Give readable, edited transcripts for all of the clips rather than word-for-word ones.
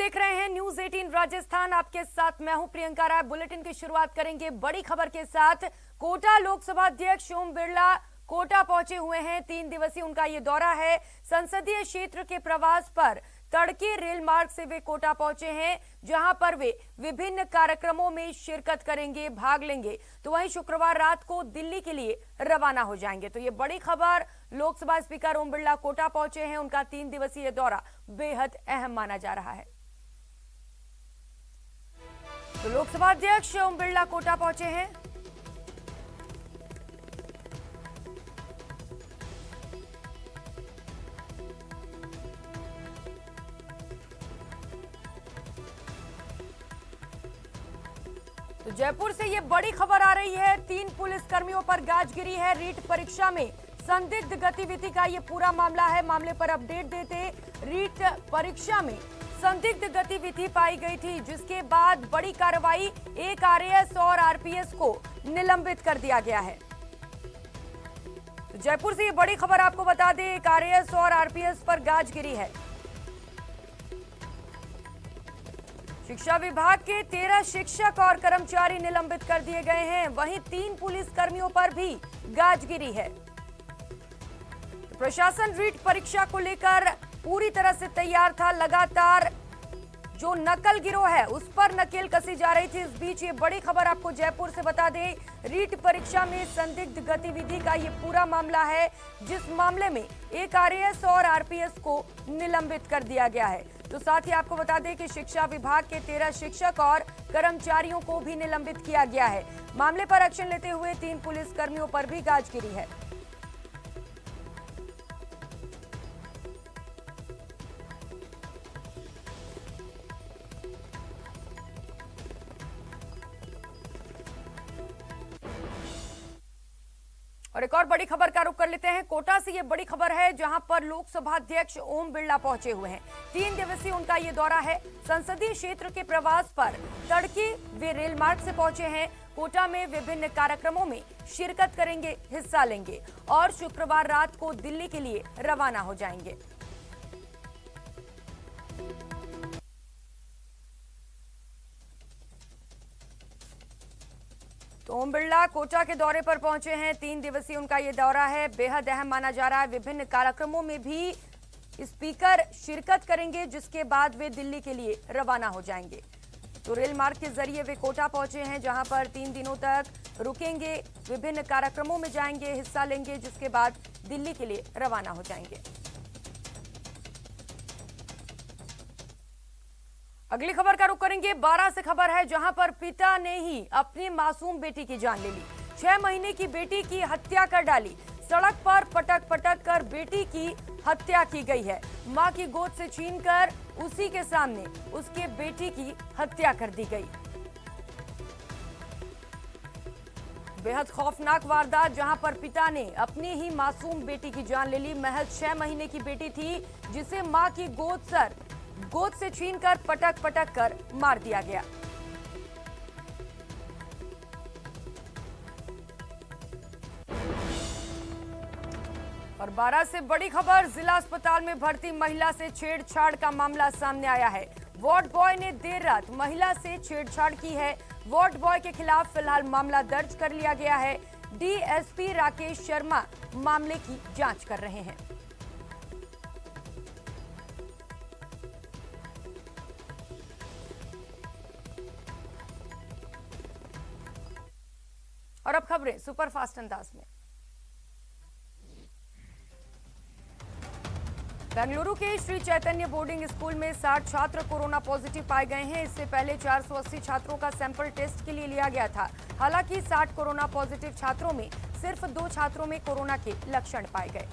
देख रहे हैं न्यूज 18 राजस्थान। आपके साथ मैं हूं प्रियंका राय। बुलेटिन की शुरुआत करेंगे बड़ी खबर के साथ। कोटा लोकसभा अध्यक्ष ओम बिरला कोटा पहुंचे हुए हैं। 3 दिवसीय उनका ये दौरा है। संसदीय क्षेत्र के प्रवास पर तड़के रेल मार्ग से वे कोटा पहुंचे हैं, जहां पर वे विभिन्न कार्यक्रमों में शिरकत करेंगे, भाग लेंगे। तो वहीं शुक्रवार रात को दिल्ली के लिए रवाना हो जाएंगे। तो ये बड़ी खबर, लोकसभा स्पीकर ओम बिरला कोटा पहुंचे हैं। उनका 3 दिवसीय दौरा बेहद अहम माना जा रहा है। तो लोकसभा अध्यक्ष ओम बिरला कोटा पहुंचे हैं। तो जयपुर से ये बड़ी खबर आ रही है। 3 पुलिस कर्मियों पर गाज गिरी है। रीट परीक्षा में संदिग्ध गतिविधि का ये पूरा मामला है। मामले पर अपडेट देते, रीट परीक्षा में संदिग्ध गतिविधि पाई गई थी, जिसके बाद बड़ी कार्रवाई, एक आरएएस और आरपीएस को निलंबित कर दिया गया है। तो जयपुर से ये बड़ी खबर आपको बता दें, एक आरएएस और आरपीएस पर गाज गिरी है। शिक्षा विभाग के 13 शिक्षक और कर्मचारी निलंबित कर दिए गए हैं। वहीं 3 पुलिस कर्मियों पर भी गाज गिरी है। तो प्रशासन रीट परीक्षा को लेकर पूरी तरह से तैयार था। लगातार जो नकल गिरोह है उस पर नकेल कसी जा रही थी। इस बीच ये बड़ी खबर आपको जयपुर से बता दें, रीट परीक्षा में संदिग्ध गतिविधि का ये पूरा मामला है, जिस मामले में एक आरएएस और आरपीएस को निलंबित कर दिया गया है। तो साथ ही आपको बता दें कि शिक्षा विभाग के 13 शिक्षक और कर्मचारियों को भी निलंबित किया गया है। मामले पर एक्शन लेते हुए 3 पुलिस कर्मियों पर भी गाज गिरी है। और एक और बड़ी खबर का रुख कर लेते हैं। कोटा से ये बड़ी खबर है, जहां पर लोकसभा अध्यक्ष ओम बिरला पहुंचे हुए हैं। 3 दिवसीय उनका ये दौरा है। संसदीय क्षेत्र के प्रवास पर तड़के वे रेल मार्ग से पहुंचे हैं। कोटा में विभिन्न कार्यक्रमों में शिरकत करेंगे, हिस्सा लेंगे और शुक्रवार रात को दिल्ली के लिए रवाना हो जाएंगे। तो ओम बिरला कोटा के दौरे पर पहुंचे हैं। 3 दिवसीय उनका ये दौरा है, बेहद अहम माना जा रहा है। विभिन्न कार्यक्रमों में भी स्पीकर शिरकत करेंगे, जिसके बाद वे दिल्ली के लिए रवाना हो जाएंगे। तो रेल मार्ग के जरिए वे कोटा पहुंचे हैं, जहां पर 3 दिनों तक रुकेंगे, विभिन्न कार्यक्रमों में जाएंगे, हिस्सा लेंगे, जिसके बाद दिल्ली के लिए रवाना हो जाएंगे। अगली खबर का रुख करेंगे। 12 से खबर है, जहां पर पिता ने ही अपनी मासूम बेटी की जान ले ली। 6 महीने की बेटी की हत्या कर डाली। सड़क पर पटक पटक कर बेटी की हत्या की गई है। मां की गोद से छीनकर उसी के सामने उसके बेटी की हत्या कर दी गई। बेहद खौफनाक वारदात, जहां पर पिता ने अपनी ही मासूम बेटी की जान ले ली। महज 6 महीने की बेटी थी, जिसे मां की गोद से छीनकर पटक पटक कर मार दिया गया। और 12 से बड़ी खबर, जिला अस्पताल में भर्ती महिला से छेड़छाड़ का मामला सामने आया है। वार्ड बॉय ने देर रात महिला से छेड़छाड़ की है। वार्ड बॉय के खिलाफ फिलहाल मामला दर्ज कर लिया गया है। डीएसपी राकेश शर्मा मामले की जांच कर रहे हैं। और अब खबरें सुपरफास्ट अंदाज में। बेंगलुरु के श्री चैतन्य बोर्डिंग स्कूल में 60 छात्र कोरोना पॉजिटिव पाए गए हैं। इससे पहले 480 छात्रों का सैंपल टेस्ट के लिए लिया गया था। हालांकि 60 कोरोना पॉजिटिव छात्रों में सिर्फ 2 छात्रों में कोरोना के लक्षण पाए गए।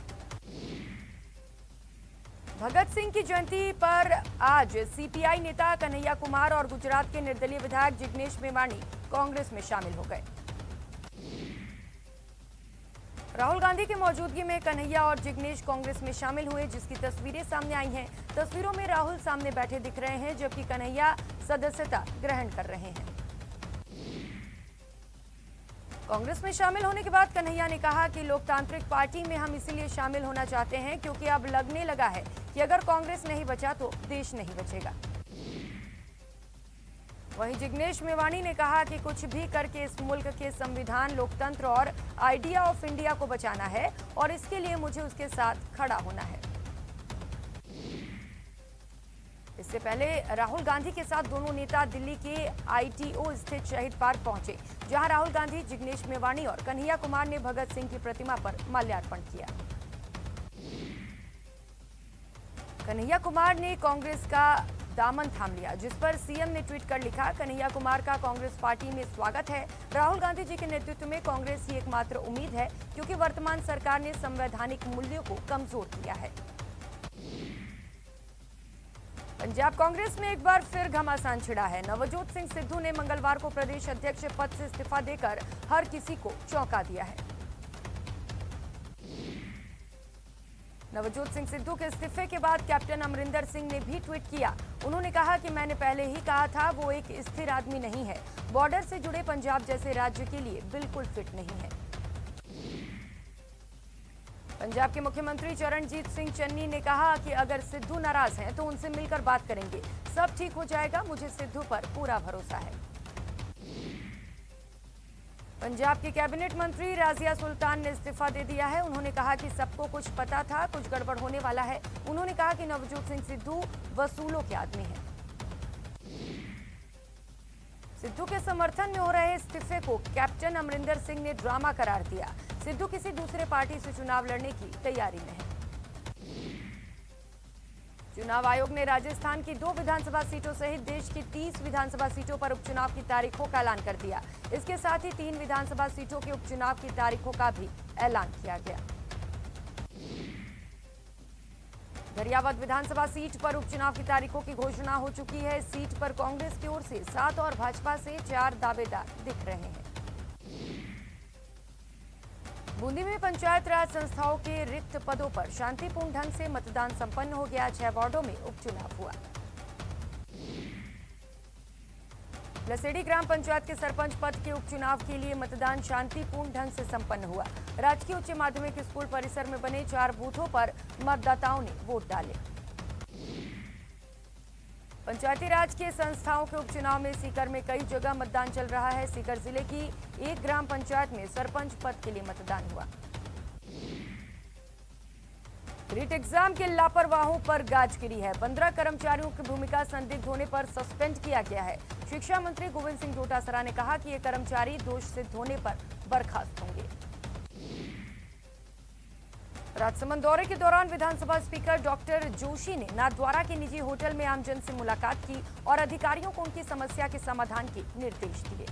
भगत सिंह की जयंती पर आज सीपीआई नेता कन्हैया कुमार और गुजरात के निर्दलीय विधायक जिग्नेश मेवाणी कांग्रेस में शामिल हो गए। राहुल गांधी की मौजूदगी में कन्हैया और जिग्नेश कांग्रेस में शामिल हुए, जिसकी तस्वीरें सामने आई हैं। तस्वीरों में राहुल सामने बैठे दिख रहे हैं, जबकि कन्हैया सदस्यता ग्रहण कर रहे हैं। कांग्रेस में शामिल होने के बाद कन्हैया ने कहा कि लोकतांत्रिक पार्टी में हम इसीलिए शामिल होना चाहते हैं क्योंकि अब लगने लगा है कि अगर कांग्रेस नहीं बचा तो देश नहीं बचेगा। वहीं जिग्नेश मेवाणी ने कहा कि कुछ भी करके इस मुल्क के संविधान, लोकतंत्र और आइडिया ऑफ इंडिया को बचाना है और इसके लिए मुझे उसके साथ खड़ा होना है। इससे पहले राहुल गांधी के साथ दोनों नेता दिल्ली के आईटीओ स्थित शहीद पार्क पहुंचे, जहां राहुल गांधी, जिग्नेश मेवाणी और कन्हैया कुमार ने भगत सिंह की प्रतिमा पर माल्यार्पण किया। कन्हैया कुमार ने कांग्रेस का दामन थाम लिया, जिस पर सीएम ने ट्वीट कर लिखा, कन्हैया कुमार का कांग्रेस पार्टी में स्वागत है। राहुल गांधी जी के नेतृत्व में कांग्रेस ही एकमात्र उम्मीद है, क्योंकि वर्तमान सरकार ने संवैधानिक मूल्यों को कमजोर किया है। पंजाब कांग्रेस में एक बार फिर घमासान छिड़ा है। नवजोत सिंह सिद्धू ने मंगलवार को प्रदेश अध्यक्ष पद से इस्तीफा देकर हर किसी को चौंका दिया है। नवजोत सिंह सिद्धू के इस्तीफे के बाद कैप्टन अमरिंदर सिंह ने भी ट्वीट किया। उन्होंने कहा कि मैंने पहले ही कहा था, वो एक स्थिर आदमी नहीं है, बॉर्डर से जुड़े पंजाब जैसे राज्य के लिए बिल्कुल फिट नहीं है। पंजाब के मुख्यमंत्री चरणजीत सिंह चन्नी ने कहा कि अगर सिद्धू नाराज हैं तो उनसे मिलकर बात करेंगे, सब ठीक हो जाएगा, मुझे सिद्धू पर पूरा भरोसा है। पंजाब के कैबिनेट मंत्री राजिया सुल्तान ने इस्तीफा दे दिया है। उन्होंने कहा कि सबको कुछ पता था, कुछ गड़बड़ होने वाला है। उन्होंने कहा कि नवजोत सिंह सिद्धू वसूलों के आदमी हैं। सिद्धू के समर्थन में हो रहे इस्तीफे को कैप्टन अमरिंदर सिंह ने ड्रामा करार दिया। सिद्धू किसी दूसरे पार्टी से चुनाव लड़ने की तैयारी में है। चुनाव आयोग ने राजस्थान की 2 विधानसभा सीटों सहित देश की 30 विधानसभा सीटों पर उपचुनाव की तारीखों का ऐलान कर दिया। इसके साथ ही 3 विधानसभा सीटों के उपचुनाव की तारीखों का भी ऐलान किया गया। गरियाबंद विधानसभा सीट पर उपचुनाव की तारीखों की घोषणा हो चुकी है। इस सीट पर कांग्रेस की ओर से 7 और भाजपा से 4 दावेदार दिख रहे हैं। बूंदी में पंचायत राज संस्थाओं के रिक्त पदों पर शांतिपूर्ण ढंग से मतदान संपन्न हो गया। 6 वार्डों में उपचुनाव हुआ। लसेड़ी ग्राम पंचायत के सरपंच पद के उपचुनाव के लिए मतदान शांतिपूर्ण ढंग से संपन्न हुआ। राजकीय उच्च माध्यमिक स्कूल परिसर में बने 4 बूथों पर मतदाताओं ने वोट डाले। पंचायती राज के संस्थाओं के उपचुनाव में सीकर में कई जगह मतदान चल रहा है। सीकर जिले की एक ग्राम पंचायत में सरपंच पद के लिए मतदान हुआ। रीट एग्जाम के लापरवाहों पर गाज गिरी है। 15 कर्मचारियों की भूमिका संदिग्ध होने पर सस्पेंड किया गया है। शिक्षा मंत्री गोविंद सिंह डोटासरा ने कहा कि ये कर्मचारी दोष सिद्ध होने पर बर्खास्त होंगे। राजसमंद दौरे के दौरान विधानसभा स्पीकर डॉक्टर जोशी ने नाथद्वारा के निजी होटल में आमजन से मुलाकात की और अधिकारियों को उनकी समस्या के समाधान के निर्देश दिए।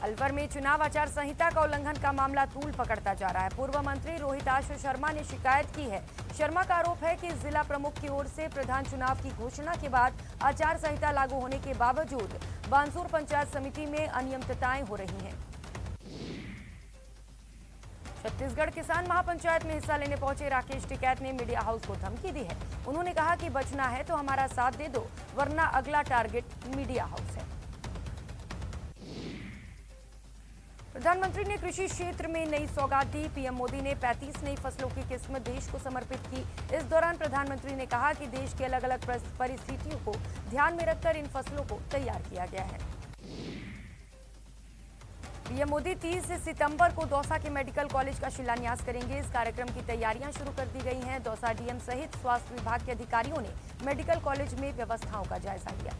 अलवर में चुनाव आचार संहिता का उल्लंघन का मामला तूल पकड़ता जा रहा है। पूर्व मंत्री रोहिताश शर्मा ने शिकायत की है। शर्मा का आरोप है कि जिला प्रमुख की ओर से प्रधान चुनाव की घोषणा के बाद आचार संहिता लागू होने के बावजूद बानसूर पंचायत समिति में अनियमितताएं हो रही हैं। छत्तीसगढ़ किसान महापंचायत में हिस्सा लेने पहुंचे राकेश टिकैत ने मीडिया हाउस को धमकी दी है। उन्होंने कहा कि बचना है तो हमारा साथ दे दो, वरना अगला टारगेट मीडिया हाउस है। प्रधानमंत्री ने कृषि क्षेत्र में नई सौगात दी। पीएम मोदी ने 35 नई फसलों की किस्म देश को समर्पित की। इस दौरान प्रधानमंत्री ने कहा कि देश की अलग अलग परिस्थितियों को ध्यान में रखकर इन फसलों को तैयार किया गया है। पीएम मोदी 30 सितंबर को दौसा के मेडिकल कॉलेज का शिलान्यास करेंगे। इस कार्यक्रम की तैयारियां शुरू कर दी गई हैं। दौसा डीएम सहित स्वास्थ्य विभाग के अधिकारियों ने मेडिकल कॉलेज में व्यवस्थाओं का जायजा लिया।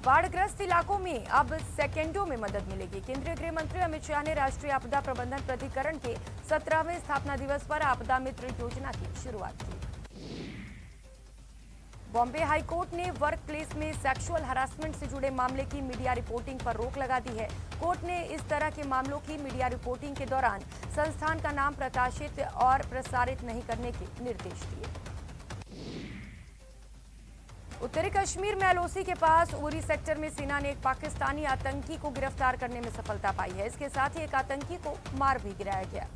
बाढ़ग्रस्त इलाकों में अब सेकेंडों में मदद मिलेगी। केंद्रीय गृह मंत्री अमित शाह ने राष्ट्रीय आपदा प्रबंधन प्राधिकरण के 17वें स्थापना दिवस पर आपदा मित्र योजना की शुरुआत की। बॉम्बे हाईकोर्ट ने वर्क प्लेस में सेक्सुअल हरासमेंट से जुड़े मामले की मीडिया रिपोर्टिंग पर रोक लगा दी है। कोर्ट ने इस तरह के मामलों की मीडिया रिपोर्टिंग के दौरान संस्थान का नाम प्रकाशित और प्रसारित नहीं करने के निर्देश दिए। उत्तरी कश्मीर में एलओसी के पास उरी सेक्टर में सेना ने एक पाकिस्तानी आतंकी को गिरफ्तार करने में सफलता पाई है। इसके साथ ही एक आतंकी को मार भी गिराया गया।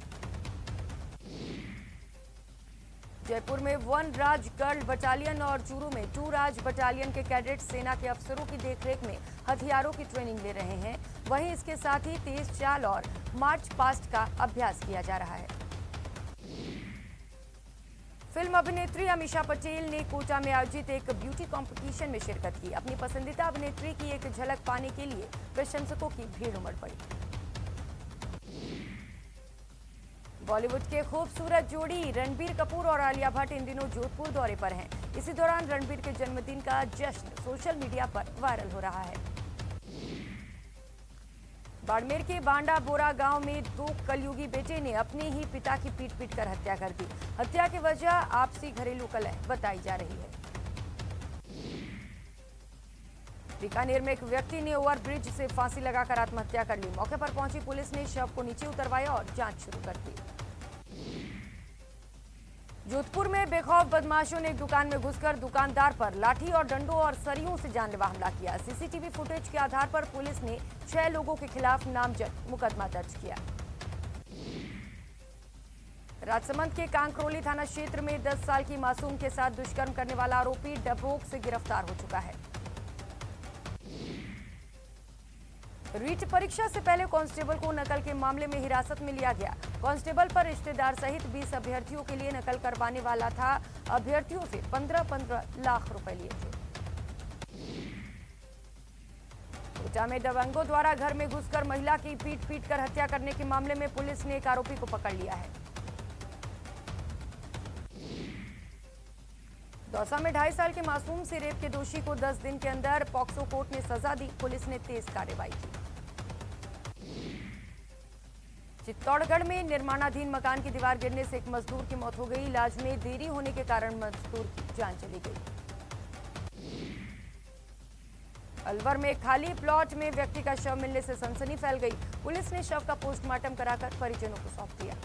जयपुर में 1 राज गर्ल बटालियन और चूरू में 2 राज बटालियन के कैडेट सेना के अफसरों की देखरेख में हथियारों की ट्रेनिंग ले रहे हैं। वहीं इसके साथ ही तेज चाल और मार्च पास्ट का अभ्यास किया जा रहा है। फिल्म अभिनेत्री अमीषा पटेल ने कोटा में आयोजित एक ब्यूटी कंपटीशन में शिरकत की। अपनी पसंदीदा अभिनेत्री की एक झलक पाने के लिए प्रशंसकों की भीड़ उमड़ पड़ी। बॉलीवुड के खूबसूरत जोड़ी रणबीर कपूर और आलिया भट्ट इन दिनों जोधपुर दौरे पर हैं। इसी दौरान रणबीर के जन्मदिन का जश्न सोशल मीडिया पर वायरल हो रहा है। बाड़मेर के बांडा बोरा गांव में दो कलयुगी बेटे ने अपने ही पिता की पीट पीट कर हत्या कर दी। हत्या की वजह आपसी घरेलू कलह बताई जा रही है। बीकानेर में एक व्यक्ति ने ओवरब्रिज से फांसी लगाकर आत्महत्या कर ली। मौके पर पहुंची पुलिस ने शव को नीचे उतरवाया और जांच शुरू कर दी। जोधपुर में बेखौफ बदमाशों ने एक दुकान में घुसकर दुकानदार पर लाठी और डंडों और सरियों से जानलेवा हमला किया। सीसीटीवी फुटेज के आधार पर पुलिस ने 6 लोगों के खिलाफ नामजद मुकदमा दर्ज किया। राजसमंद के कांकरोली थाना क्षेत्र में 10 साल की मासूम के साथ दुष्कर्म करने वाला आरोपी डबोक से गिरफ्तार हो चुका है। रीट परीक्षा से पहले कांस्टेबल को नकल के मामले में हिरासत में लिया गया। कांस्टेबल पर रिश्तेदार सहित 20 अभ्यर्थियों के लिए नकल करवाने वाला था। अभ्यर्थियों से 15-15 लाख रुपए लिए थे। कोटा में दबंगों द्वारा घर में घुसकर महिला की पीट पीट कर हत्या करने के मामले में पुलिस ने एक आरोपी को पकड़ लिया है। दौसा में 2.5 साल के मासूम से रेप के दोषी को 10 दिन के अंदर पॉक्सो कोर्ट ने सजा दी। पुलिस ने तेज कार्रवाई की। चित्तौड़गढ़ में निर्माणाधीन मकान की दीवार गिरने से एक मजदूर की मौत हो गई। इलाज में देरी होने के कारण मजदूर की जान चली गई। अलवर में एक खाली प्लॉट में व्यक्ति का शव मिलने से सनसनी फैल गई। पुलिस ने शव का पोस्टमार्टम कराकर परिजनों को सौंप दिया।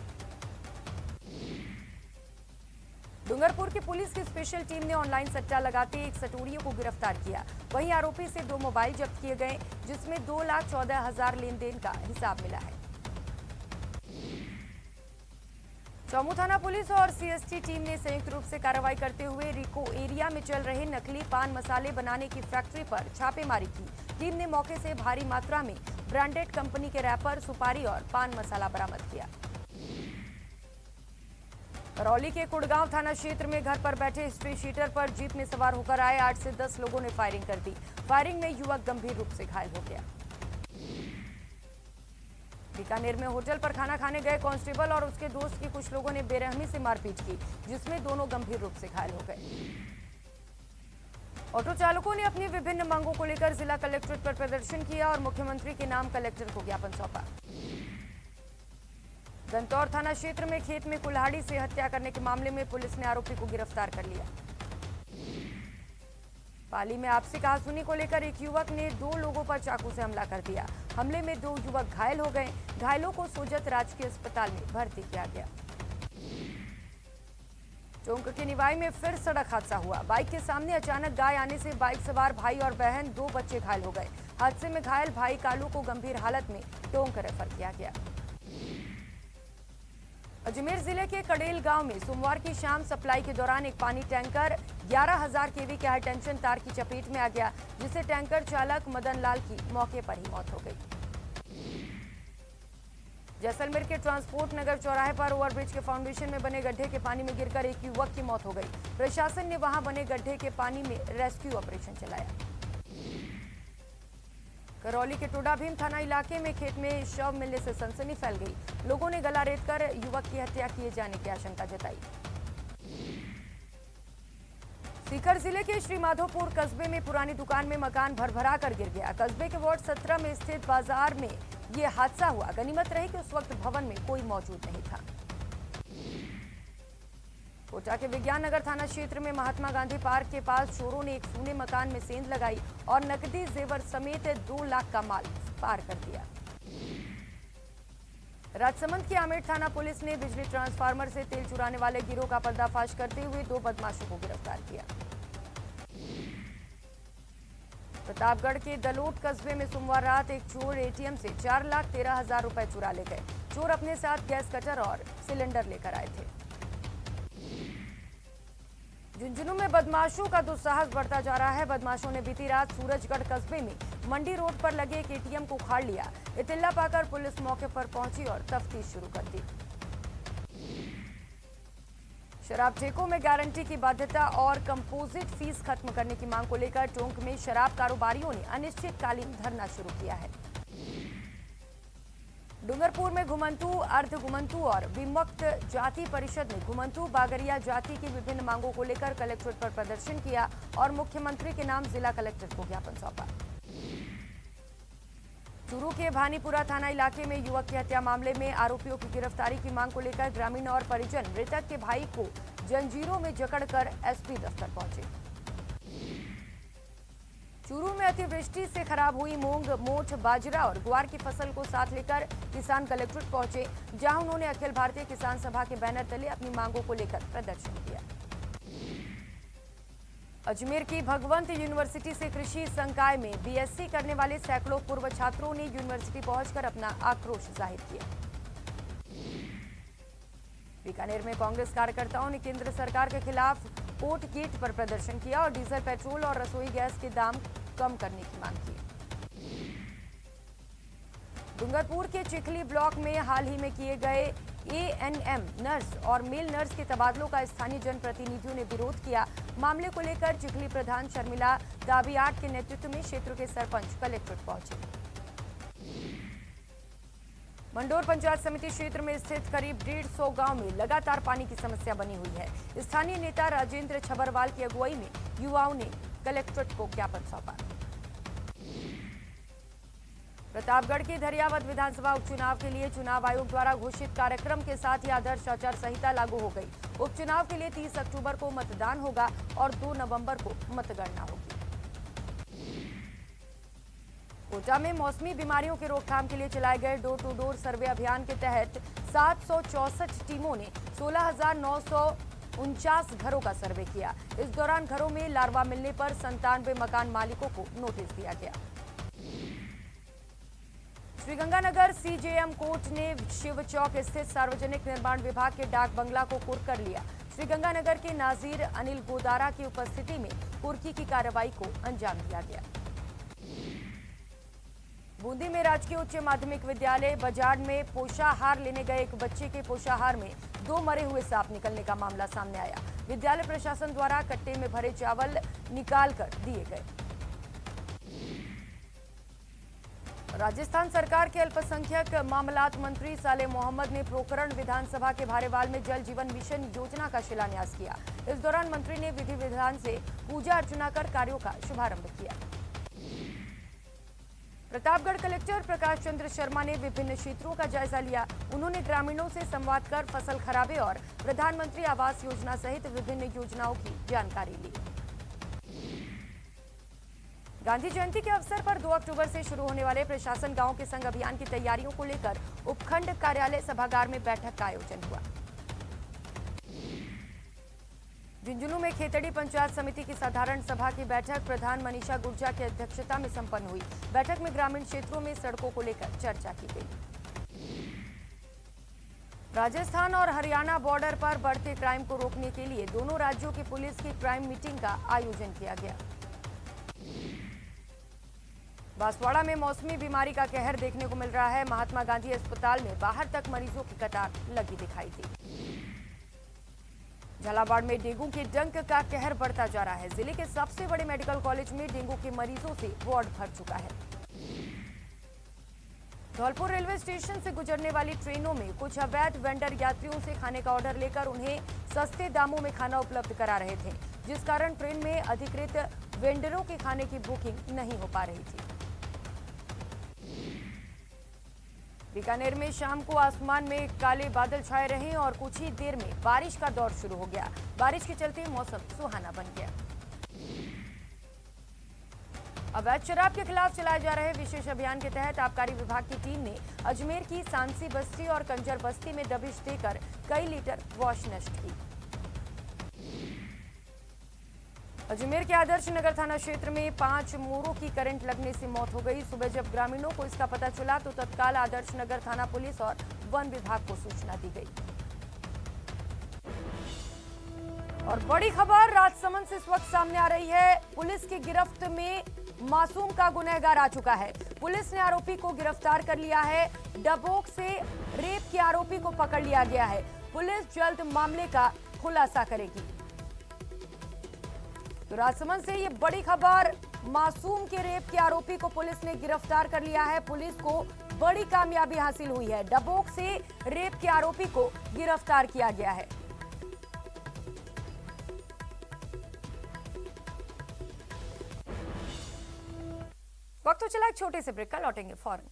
डूंगरपुर की पुलिस की स्पेशल टीम ने ऑनलाइन सट्टा लगाते एक सटोरियों को गिरफ्तार किया। वहीं आरोपी से 2 मोबाइल जब्त किए गए, जिसमें 2,14,000 लेन देन का हिसाब मिला है। चौमू थाना पुलिस और सीएसटी टीम ने संयुक्त रूप से कार्रवाई करते हुए रिको एरिया में चल रहे नकली पान मसाले बनाने की फैक्ट्री पर छापेमारी की। टीम ने मौके से भारी मात्रा में ब्रांडेड कंपनी के रैपर, सुपारी और पान मसाला बरामद किया। करौली के कुड़गांव थाना क्षेत्र में घर पर बैठे स्ट्रीट शीटर पर जीप में सवार होकर आए 8 से 10 लोगों ने फायरिंग कर दी। फायरिंग में युवक गंभीर रूप से घायल हो गया। बीकानेर में होटल पर खाना खाने गए कांस्टेबल और उसके दोस्त की कुछ लोगों ने बेरहमी से मारपीट की, जिसमें दोनों गंभीर रूप से घायल हो गए। ऑटो चालकों ने अपनी विभिन्न मांगों को लेकर जिला कलेक्ट्रेट पर प्रदर्शन किया और मुख्यमंत्री के नाम कलेक्टर को ज्ञापन सौंपा। गंतौर थाना क्षेत्र में खेत में कुल्हाड़ी से हत्या करने के मामले में पुलिस ने आरोपी को गिरफ्तार कर लिया। पाली में आपसी कहासुनी को लेकर एक युवक ने 2 लोगों पर चाकू से हमला कर दिया। हमले में 2 युवक घायल हो गए। घायलों को सोजत राजकीय अस्पताल में भर्ती किया गया। टोंक के निवाई में फिर सड़क हादसा हुआ। बाइक के सामने अचानक गाय आने से बाइक सवार भाई और बहन 2 बच्चे घायल हो गए। हादसे में घायल भाई कालू को गंभीर हालत में टोंक रेफर किया गया। अजमेर जिले के कडेल गांव में सोमवार की शाम सप्लाई के दौरान एक पानी टैंकर 11,000 केवी के हाई टेंशन तार की चपेट में आ गया, जिससे टैंकर चालक मदन लाल की मौके पर ही मौत हो गई। जैसलमेर के ट्रांसपोर्ट नगर चौराहे पर ओवरब्रिज के फाउंडेशन में बने गड्ढे के पानी में गिरकर एक युवक की मौत हो गई। प्रशासन ने वहां बने गड्ढे के पानी में रेस्क्यू ऑपरेशन चलाया। करौली के टोडा भीम थाना इलाके में खेत में शव मिलने से सनसनी फैल गई। लोगों ने गला रेतकर युवक की हत्या किए जाने की आशंका जताई। सीकर जिले के श्रीमाधोपुर कस्बे में पुरानी दुकान में मकान भरभरा कर गिर गया। कस्बे के वार्ड 17 में स्थित बाजार में ये हादसा हुआ। गनीमत रही कि उस वक्त भवन में कोई मौजूद नहीं था। कोटा के विज्ञान नगर थाना क्षेत्र में महात्मा गांधी पार्क के पास चोरों ने एक सूने मकान में सेंध लगाई और नकदी जेवर समेत 2 लाख का माल पार कर दिया। राजसमंद की आमेर थाना पुलिस ने बिजली ट्रांसफार्मर से तेल चुराने वाले गिरोह का पर्दाफाश करते हुए 2 बदमाशों को गिरफ्तार किया। प्रतापगढ़ के दलोट कस्बे में सोमवार रात एक चोर एटीएम से 4,13,000 रुपए चुरा ले गए। चोर अपने साथ गैस कटर और सिलेंडर लेकर आए थे। झुंझुनू में बदमाशों का दुस्साहस बढ़ता जा रहा है। बदमाशों ने बीती रात सूरजगढ़ कस्बे में मंडी रोड पर लगे एक एटीएम को उखाड़ लिया। इत्तला पाकर पुलिस मौके पर पहुंची और तफ्तीश शुरू कर दी। शराब ठेकों में गारंटी की बाध्यता और कंपोजिट फीस खत्म करने की मांग को लेकर टोंक में शराब कारोबारियों ने अनिश्चितकालीन धरना शुरू किया है। डूंगरपुर में घुमंतू, अर्ध घुमंतू और विमुक्त जाति परिषद ने घुमंतू बागरिया जाति की विभिन्न मांगों को लेकर कलेक्ट्रेट पर प्रदर्शन किया और मुख्यमंत्री के नाम जिला कलेक्टर को ज्ञापन सौंपा। चूरू के भानीपुरा थाना इलाके में युवक की हत्या मामले में आरोपियों की गिरफ्तारी की मांग को लेकर ग्रामीण और परिजन मृतक के भाई को जंजीरों में जकड़कर एसपी दफ्तर पहुंचे। चूरू में अतिवृष्टि से खराब हुई मूंग, मोठ, बाजरा और ग्वार की फसल को साथ लेकर किसान कलेक्ट्रेट पहुंचे, जहां उन्होंने अखिल भारतीय किसान सभा के बैनर तले अपनी मांगों को लेकर प्रदर्शन किया। अजमेर की भगवंत यूनिवर्सिटी से कृषि संकाय में बीएससी करने वाले सैकड़ों पूर्व छात्रों ने यूनिवर्सिटी पहुंचकर अपना आक्रोश जाहिर किया। बीकानेर में कांग्रेस कार्यकर्ताओं ने केंद्र सरकार के खिलाफ कोर्ट गेट पर प्रदर्शन किया और डीजल, पेट्रोल और रसोई गैस के दाम कम करने की मांग की। डूंगरपुर के चिखली ब्लॉक में हाल ही में किए गए एएनएम नर्स और मेल नर्स के तबादलों का स्थानीय जनप्रतिनिधियों ने विरोध किया। मामले को लेकर चिखली प्रधान शर्मिला दाबियाट के नेतृत्व में क्षेत्र के सरपंच कलेक्ट्रेट पहुंचे। मंडोर पंचायत समिति क्षेत्र में स्थित करीब 150 गांव में लगातार पानी की समस्या बनी हुई है। स्थानीय नेता राजेंद्र छबरवाल की अगुवाई में युवाओं ने कलेक्ट्रेट को ज्ञापन सौंपा। प्रतापगढ़ के धरियावद विधानसभा उपचुनाव के लिए चुनाव आयोग द्वारा घोषित कार्यक्रम के साथ ही आदर्श आचार संहिता लागू हो गई। उपचुनाव के लिए 30 अक्टूबर को मतदान होगा और 2 नवंबर को मतगणना होगी। कोटा में मौसमी बीमारियों की रोकथाम के लिए चलाए गए डोर टू डोर सर्वे अभियान के तहत 764 टीमों ने 16,949 घरों का सर्वे किया। इस दौरान घरों में लार्वा मिलने पर 97 मकान मालिकों को नोटिस दिया गया। श्रीगंगानगर सीजेएम कोर्ट ने शिव चौक स्थित सार्वजनिक निर्माण विभाग के डाक बंगला को कुर्क कर लिया। श्रीगंगानगर के नाजीर अनिल गोदारा की उपस्थिति में कुर्की की कार्रवाई को अंजाम दिया गया। बूंदी में राजकीय उच्च माध्यमिक विद्यालय बजाड़ में पोषाहार लेने गए एक बच्चे के पोषाहार में 2 मरे हुए सांप निकलने का मामला सामने आया। विद्यालय प्रशासन द्वारा कट्टे में भरे चावल निकालकर दिए गए। राजस्थान सरकार के अल्पसंख्यक मामलात मंत्री सालेह मोहम्मद ने पोखरण विधानसभा के भारेवाल में जल जीवन मिशन योजना का शिलान्यास किया। इस दौरान मंत्री ने विधि विधान से पूजा अर्चना कर कार्यों का शुभारंभ किया। प्रतापगढ़ कलेक्टर प्रकाश चंद्र शर्मा ने विभिन्न क्षेत्रों का जायजा लिया। उन्होंने ग्रामीणों से संवाद कर फसल खराबे और प्रधानमंत्री आवास योजना सहित विभिन्न योजनाओं की जानकारी ली। गांधी जयंती के अवसर पर 2 अक्टूबर से शुरू होने वाले प्रशासन गांव के संग अभियान की तैयारियों को लेकर उपखंड कार्यालय सभागार में बैठक का आयोजन हुआ। झुंझुनू में खेतड़ी पंचायत समिति की साधारण सभा की बैठक प्रधान मनीषा गुर्जा की अध्यक्षता में संपन्न हुई। बैठक में ग्रामीण क्षेत्रों में सड़कों को लेकर चर्चा की गई। राजस्थान और हरियाणा बॉर्डर पर बढ़ते क्राइम को रोकने के लिए दोनों राज्यों की पुलिस की क्राइम मीटिंग का आयोजन किया गया। बांसवाड़ा में मौसमी बीमारी का कहर देखने को मिल रहा है। महात्मा गांधी अस्पताल में बाहर तक मरीजों की कतार लगी दिखाई दी। झालावाड़ में डेंगू के डंक का कहर बढ़ता जा रहा है। जिले के सबसे बड़े मेडिकल कॉलेज में डेंगू के मरीजों से वार्ड भर चुका है। धौलपुर रेलवे स्टेशन से गुजरने वाली ट्रेनों में कुछ अवैध वेंडर यात्रियों से खाने का ऑर्डर लेकर उन्हें सस्ते दामों में खाना उपलब्ध करा रहे थे, जिस कारण ट्रेन में अधिकृत वेंडरों के खाने की बुकिंग नहीं हो पा रही थी। बीकानेर में शाम को आसमान में काले बादल छाए रहे और कुछ ही देर में बारिश का दौर शुरू हो गया। बारिश के चलते मौसम सुहाना बन गया। अवैध शराब के खिलाफ चलाए जा रहे विशेष अभियान के तहत आबकारी विभाग की टीम ने अजमेर की सांसी बस्ती और कंजर बस्ती में दबिश देकर कई लीटर वॉश नष्ट की। अजमेर के आदर्श नगर थाना क्षेत्र में 5 मोरों की करंट लगने से मौत हो गई। सुबह जब ग्रामीणों को इसका पता चला तो तत्काल आदर्श नगर थाना पुलिस और वन विभाग को सूचना दी गई। और बड़ी खबर राजसमंद से इस वक्त सामने आ रही है। पुलिस की गिरफ्त में मासूम का गुनहगार आ चुका है। पुलिस ने आरोपी को गिरफ्तार कर लिया है। डबोक से रेप के आरोपी को पकड़ लिया गया है। पुलिस जल्द मामले का खुलासा करेगी। तो राजसमंद से ये बड़ी खबर, मासूम के रेप के आरोपी को पुलिस ने गिरफ्तार कर लिया है। पुलिस को बड़ी कामयाबी हासिल हुई है। डबोक से रेप के आरोपी को गिरफ्तार किया गया है। वक्त तो चला एक छोटे से ब्रेक का, लौटेंगे फौरन।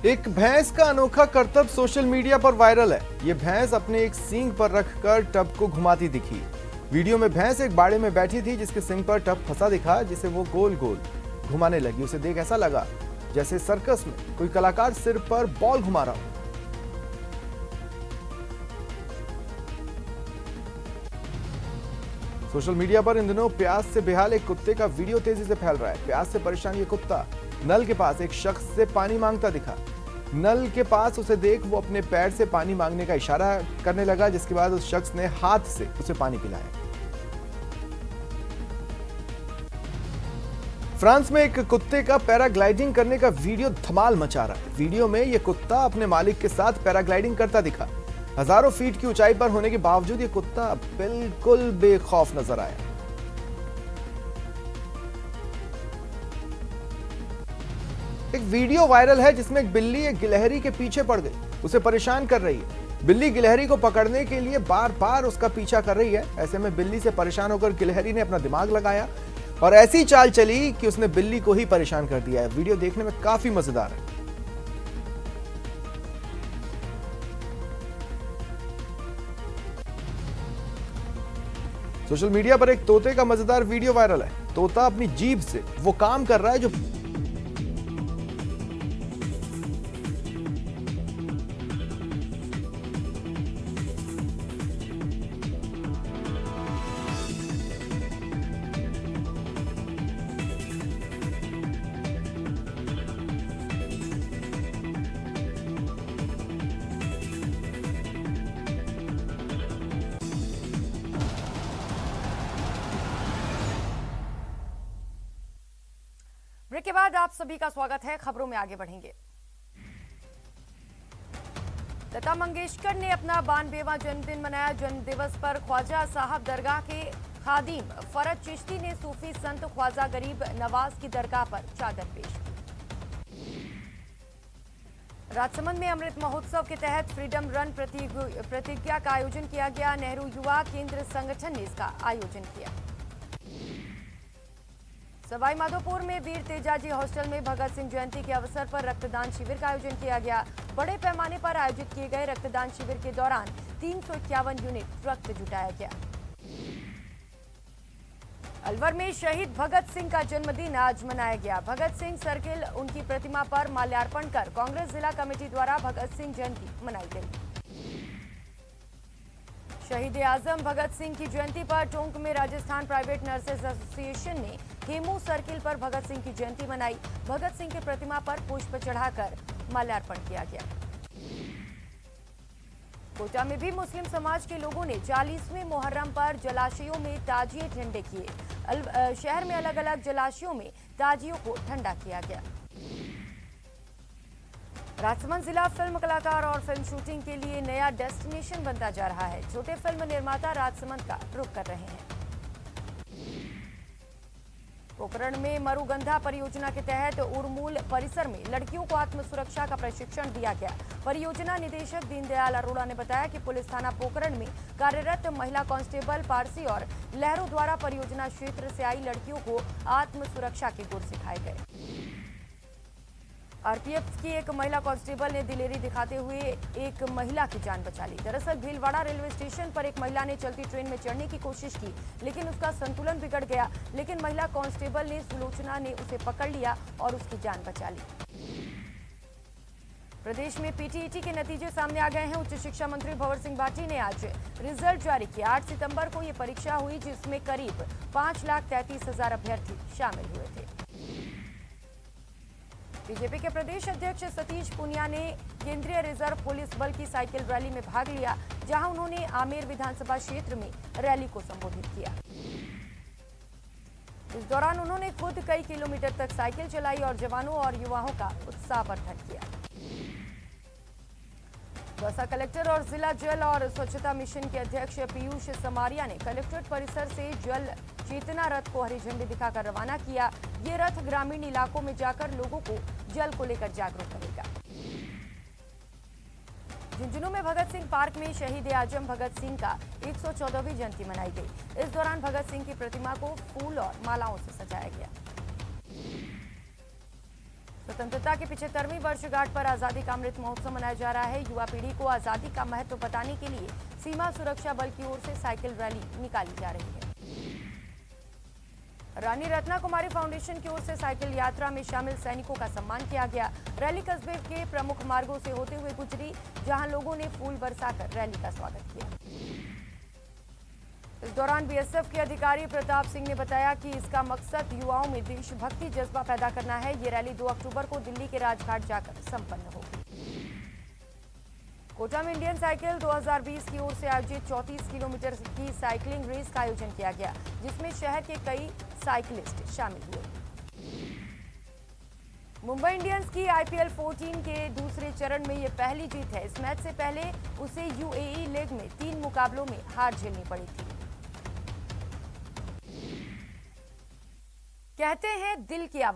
एक भैंस का अनोखा करतब सोशल मीडिया पर वायरल है। ये भैंस अपने एक सींग पर रखकर टब को घुमाती दिखी। वीडियो में भैंस एक बाड़े में बैठी थी जिसके सींग पर टब फंसा दिखा, जिसे वो गोल गोल घुमाने लगी। उसे देख ऐसा लगा जैसे सर्कस में कोई कलाकार सिर पर बॉल घुमा रहा हो। सोशल मीडिया पर इन दिनों प्यास से बेहाल एक कुत्ते का वीडियो तेजी से फैल रहा है। प्यास से परेशान ये कुत्ता नल के पास एक शख्स से पानी मांगता दिखा। नल के पास उसे देख वो अपने पैर से पानी मांगने का इशारा करने लगा, जिसके बाद उस शख्स ने हाथ से उसे पानी पिलाया। फ्रांस में एक कुत्ते का पैराग्लाइडिंग करने का वीडियो धमाल मचा रहा है। वीडियो में यह कुत्ता अपने मालिक के साथ पैराग्लाइडिंग करता दिखा। हजारों फीट की ऊंचाई पर होने के बावजूद यह कुत्ता बिल्कुल बेखौफ नजर आया। एक वीडियो वायरल है जिसमें एक बिल्ली एक गिलहरी के पीछे पड़ गई, उसे परेशान कर रही है। बिल्ली गिलहरी को पकड़ने के लिए बार बार उसका पीछा कर रही है। ऐसे में बिल्ली से परेशान होकर गिलहरी ने अपना दिमाग लगाया और ऐसी चाल चली कि उसने बिल्ली को ही परेशान कर दिया है। वीडियो देखने में काफी मजेदार है। सोशल मीडिया पर एक तोते का मजेदार वीडियो वायरल है। तोता अपनी जीभ से वो काम कर रहा है जो ब्रेक के बाद आप सभी का स्वागत है। खबरों में आगे बढ़ेंगे। लता मंगेशकर ने अपना 92वां जन्मदिन मनाया। जन्म दिवस पर ख्वाजा साहब दरगाह के खादिम फरज चिश्ती ने सूफी संत ख्वाजा गरीब नवाज की दरगाह पर चादर पेश की। राजसमंद में अमृत महोत्सव के तहत फ्रीडम रन प्रतिज्ञा का आयोजन किया गया। नेहरू युवा केंद्र संगठन ने इसका आयोजन किया। सवाई माधोपुर में वीर तेजाजी हॉस्टल में भगत सिंह जयंती के अवसर पर रक्तदान शिविर का आयोजन किया गया। बड़े पैमाने पर आयोजित किए गए रक्तदान शिविर के दौरान 351 यूनिट रक्त जुटाया गया। अलवर में शहीद भगत सिंह का जन्मदिन आज मनाया गया। भगत सिंह सर्किल उनकी प्रतिमा पर माल्यार्पण कर कांग्रेस जिला कमेटी द्वारा भगत सिंह जयंती मनाई गई। शहीद आजम भगत सिंह की जयंती पर टोंक में राजस्थान प्राइवेट नर्सेज एसोसिएशन ने हेमू सर्किल पर भगत सिंह की जयंती मनाई। भगत सिंह की प्रतिमा पर पुष्प चढ़ाकर माल्यार्पण किया गया। कोटा में भी मुस्लिम समाज के लोगों ने 40वें मुहर्रम पर जलाशयों में ताजिए ठंडे किए। शहर में अलग अलग जलाशयों में ताजियों को ठंडा किया गया। राजसमंद जिला फिल्म कलाकार और फिल्म शूटिंग के लिए नया डेस्टिनेशन बनता जा रहा है। छोटे फिल्म निर्माता राजसमंद का रुख कर रहे हैं। पोखरण में मरुगंधा परियोजना के तहत उर्मूल परिसर में लड़कियों को आत्म सुरक्षा का प्रशिक्षण दिया गया। परियोजना निदेशक दीनदयाल अरोड़ा ने बताया कि पुलिस थाना पोखरण में कार्यरत महिला कांस्टेबल पारसी और लहरों द्वारा परियोजना क्षेत्र से आई लड़कियों को आत्म सुरक्षा के गुर सिखाए गए। आरपीएफ की एक महिला कांस्टेबल ने दिलेरी दिखाते हुए एक महिला की जान बचा ली। दरअसल भीलवाड़ा रेलवे स्टेशन पर एक महिला ने चलती ट्रेन में चढ़ने की कोशिश की, लेकिन उसका संतुलन बिगड़ गया। लेकिन महिला कांस्टेबल ने सुलोचना ने उसे पकड़ लिया और उसकी जान बचा ली। प्रदेश में पीटीईटी के नतीजे सामने आ गए हैं। उच्च शिक्षा मंत्री भंवर सिंह भाटी ने आज रिजल्ट जारी किया। 8 सितंबर को ये परीक्षा हुई, जिसमें करीब 5,33,000 अभ्यर्थी शामिल हुए थे। बीजेपी के प्रदेश अध्यक्ष सतीश पूनिया ने केंद्रीय रिजर्व पुलिस बल की साइकिल रैली में भाग लिया, जहां उन्होंने आमेर विधानसभा क्षेत्र में रैली को संबोधित किया। इस दौरान उन्होंने खुद कई किलोमीटर तक साइकिल चलाई और जवानों और युवाओं का उत्साहवर्धन किया। दौसा कलेक्टर और जिला जल और स्वच्छता मिशन के अध्यक्ष पीयूष समारिया ने कलेक्ट्रेट परिसर से जल चेतना रथ को हरी झंडी दिखाकर रवाना किया। ये रथ ग्रामीण इलाकों में जाकर लोगों को जल को लेकर जागरूक करेगा। झुंझुनू में भगत सिंह पार्क में शहीद आजम भगत सिंह का 114वीं जयंती मनाई गई। इस दौरान भगत सिंह की प्रतिमा को फूल और मालाओं से सजाया गया। स्वतंत्रता की 75वीं वर्षगांठ पर आजादी का अमृत महोत्सव मनाया जा रहा है। युवा पीढ़ी को आजादी का महत्व बताने के लिए सीमा सुरक्षा बल की ओर से साइकिल रैली निकाली जा रही है। रानी रत्ना कुमारी फाउंडेशन की ओर से साइकिल यात्रा में शामिल सैनिकों का सम्मान किया गया। रैली कस्बे के प्रमुख मार्गों से होते हुए गुजरी, जहां लोगों ने फूल बरसाकर रैली का स्वागत किया। इस दौरान बीएसएफ के अधिकारी प्रताप सिंह ने बताया कि इसका मकसद युवाओं में देशभक्ति जज्बा पैदा करना है। ये रैली 2 अक्टूबर को दिल्ली के राजघाट जाकर संपन्न होगी। कोटा में इंडियन साइकिल 2020 की ओर से आयोजित 34 किलोमीटर की साइकिलिंग रेस का आयोजन किया गया, जिसमें शहर के कई साइकिलिस्ट शामिल हुए। मुंबई इंडियंस की आईपीएल 14 के दूसरे चरण में ये पहली जीत है। इस मैच से पहले उसे यूएई लीग में 3 मुकाबलों में हार झेलनी पड़ी थी। कहते हैं दिल की आवाज